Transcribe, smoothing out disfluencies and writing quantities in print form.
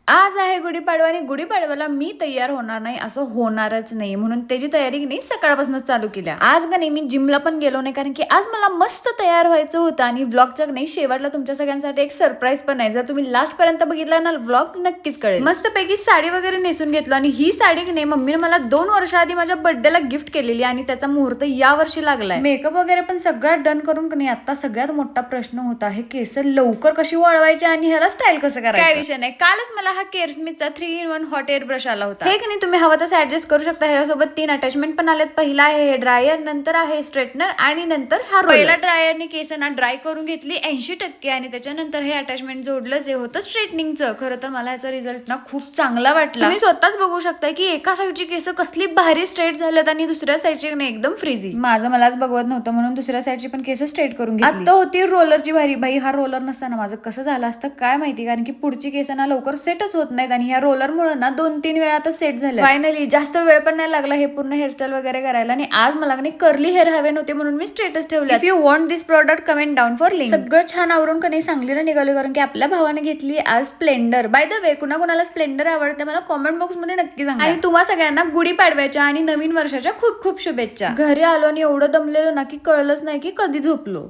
आज आहे गुढीपाडवा आणि गुढीपाडव्याला मी तयार होणार नाही असं होणारच नाही, म्हणून त्याची तयारी नाही सकाळपासूनच चालू केल्या. आज का नाही मी जिमला पण गेलो नाही, कारण की आज मला मस्त तयार व्हायचं होतं आणि व्लॉगच्या नाही शेवटला तुमच्या सगळ्यांसाठी एक सरप्राईज पण आहे. जर तुम्ही लास्ट पर्यंत बघितला ना व्लॉग नक्कीच कळेल. मस्त पैकी साडी वगैरे नेसून घेतलो आणि ही साडी नाही मम्मीने मला 2 वर्ष आधी माझ्या बर्थडेला गिफ्ट केलेली आणि त्याचा मुहूर्त या वर्षी लागलाय. मेकअप वगैरे पण सगळं डन करून नाही आता सगळ्यात मोठा प्रश्न होता हे केस लवकर कशी वळवायची आणि ह्याला स्टाईल कसं करायचं. काय विषय नाही, कालच मला हा केअरस्मिथचा 3 in 1 हॉट एअर ब्रश आला होता. हे की नाही तुम्ही हवं तसं ऍडजस्ट करू शकता. ह्यासोबत 3 अटॅचमेंट पण आलेत. पहिला आहे हे ड्रायर, नंतर आहे स्ट्रेटनर आणि नंतर हा रोलर. पहिला ड्रायरने केसांना ड्राय करून घेतली 80% आणि त्याच्यानंतर हे अटॅचमेंट जोडलं जे होतं स्ट्रेटनिंगचं. खरं तर मला याचा रिझल्ट ना खूप चांगला वाटला. तुम्ही स्वतःच बघू शकता की एका साईडची केस कसली भारी स्ट्रेट झालेत आणि दुसऱ्या साईडची नाही एकदम फ्रीझी. माझं मलाच बघवत नव्हतं म्हणून दुसऱ्या साईडची पण केस स्ट्रेट करून घेतली. आता होती रोलरची भारी. भाई हा रोलर नसताना माझं कसं झालं असतं काय माहिती, कारण की पुढची केसांना लवकर सेटच होत नाहीत आणि ह्या रोलर मुळे ना 2-3 वेळा आता सेट झालं. फायनली जास्त वेळ पण नाही लागला हे पूर्ण हेअरस्टाईल वगैरे करायला. आणि आज मला कर्ली हेअर हवे नव्हते म्हणून मी स्ट्रेटच ठेवले. If you want this product comment down for link. सगळं छान आवरून का नाही सांगलीला निघालो, कारण की आपल्या भावाने घेतली आज स्प्लेंडर. बाय द वे कुणाला स्प्लेंडर आवडते मला कॉमेंट बॉक्स मध्ये नक्की सांगा. आणि तुम्हा सगळ्यांना गुढीपाडव्याच्या आणि नवीन वर्षाच्या खूप खूप शुभेच्छा. घरी आलो आणि एवढं दमलेलो ना की कळलंच नाही की कधी झोपलो.